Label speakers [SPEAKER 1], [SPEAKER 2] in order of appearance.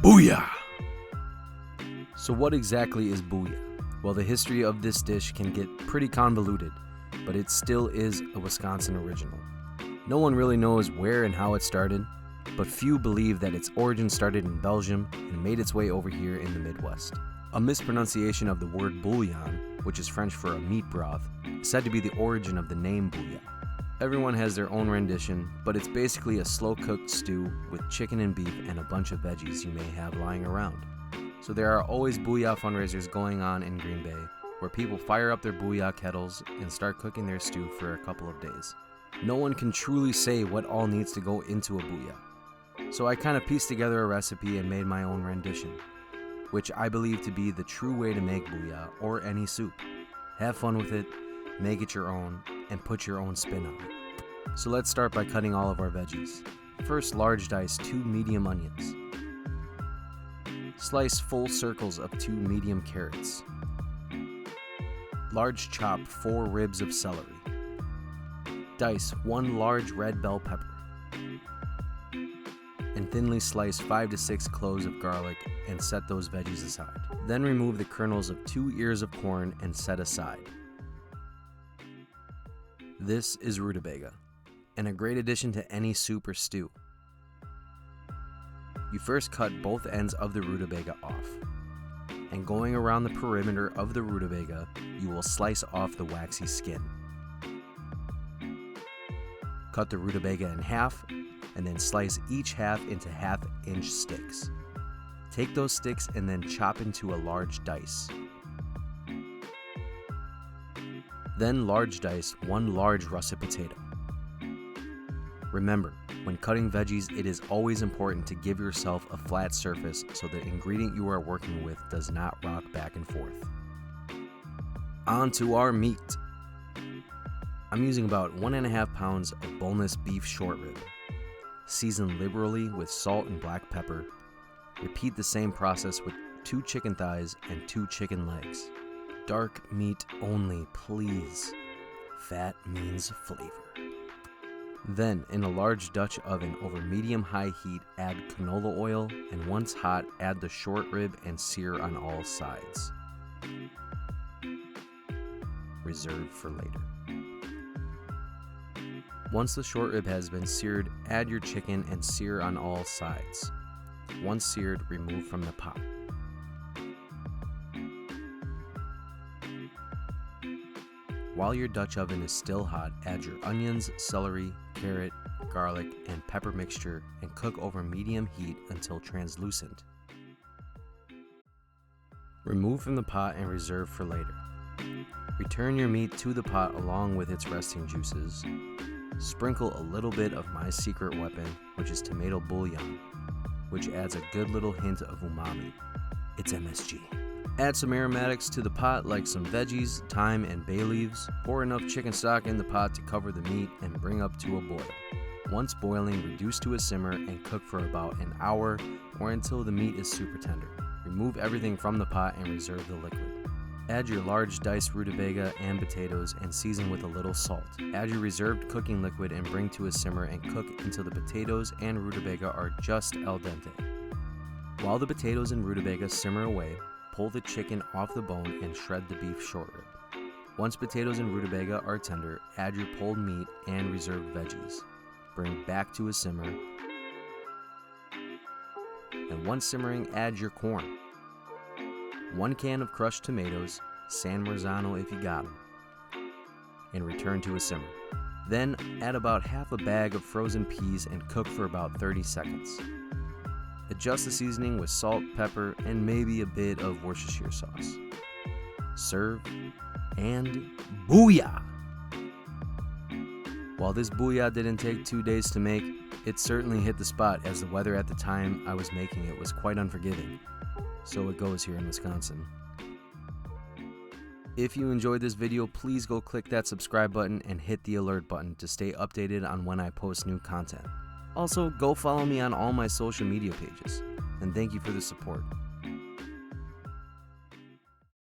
[SPEAKER 1] Booyah! So what exactly is booyah? Well, the history of this dish can get pretty convoluted, but it still is a Wisconsin original. No one really knows where and how it started, but few believe that its origin started in Belgium and made its way over here in the Midwest. A mispronunciation of the word bouillon, which is French for a meat broth, is said to be the origin of the name booyah. Everyone has their own rendition, but it's basically a slow-cooked stew with chicken and beef and a bunch of veggies you may have lying around. So there are always booyah fundraisers going on in Green Bay, where people fire up their booyah kettles and start cooking their stew for a couple of days. No one can truly say what all needs to go into a booyah, so I kind of pieced together a recipe and made my own rendition, which I believe to be the true way to make booyah or any soup. Have fun with it, make it your own, and put your own spin on it. So let's start by cutting all of our veggies. First, large dice 2 medium onions. Slice full circles of 2 medium carrots. Large chop 4 ribs of celery. Dice 1 large red bell pepper. And thinly slice 5 to 6 cloves of garlic and set those veggies aside. Then remove the kernels of 2 ears of corn and set aside. This is rutabaga, and a great addition to any soup or stew. You first cut both ends of the rutabaga off, and going around the perimeter of the rutabaga, you will slice off the waxy skin. Cut the rutabaga in half, and then slice each half into 1/2-inch sticks. Take those sticks and then chop into a large dice. Then large dice 1 large russet potato. Remember, when cutting veggies, it is always important to give yourself a flat surface so the ingredient you are working with does not rock back and forth. On to our meat. I'm using about 1.5 pounds of boneless beef short rib. Season liberally with salt and black pepper. Repeat the same process with 2 chicken thighs and 2 chicken legs. Dark meat only, please. Fat means flavor. Then, in a large Dutch oven over medium-high heat, add canola oil, and once hot, add the short rib and sear on all sides. Reserve for later. Once the short rib has been seared, add your chicken and sear on all sides. Once seared, remove from the pot. While your Dutch oven is still hot, add your onions, celery, carrot, garlic, and pepper mixture and cook over medium heat until translucent. Remove from the pot and reserve for later. Return your meat to the pot along with its resting juices. Sprinkle a little bit of my secret weapon, which is tomato bouillon, which adds a good little hint of umami. It's MSG. Add some aromatics to the pot like some veggies, thyme, and bay leaves. Pour enough chicken stock in the pot to cover the meat and bring up to a boil. Once boiling, reduce to a simmer and cook for about an hour or until the meat is super tender. Remove everything from the pot and reserve the liquid. Add your large diced rutabaga and potatoes and season with a little salt. Add your reserved cooking liquid and bring to a simmer and cook until the potatoes and rutabaga are just al dente. While the potatoes and rutabaga simmer away, pull the chicken off the bone and shred the beef short rib. Once potatoes and rutabaga are tender, add your pulled meat and reserved veggies. Bring back to a simmer. And once simmering, add your corn. 1 can of crushed tomatoes, San Marzano if you got them, and return to a simmer. Then add about half a bag of frozen peas and cook for about 30 seconds. Adjust the seasoning with salt, pepper, and maybe a bit of Worcestershire sauce. Serve, and booyah! While this booyah didn't take 2 days to make, it certainly hit the spot as the weather at the time I was making it was quite unforgiving. So it goes here in Wisconsin. If you enjoyed this video, please go click that subscribe button and hit the alert button to stay updated on when I post new content. Also, go follow me on all my social media pages. And thank you for the support.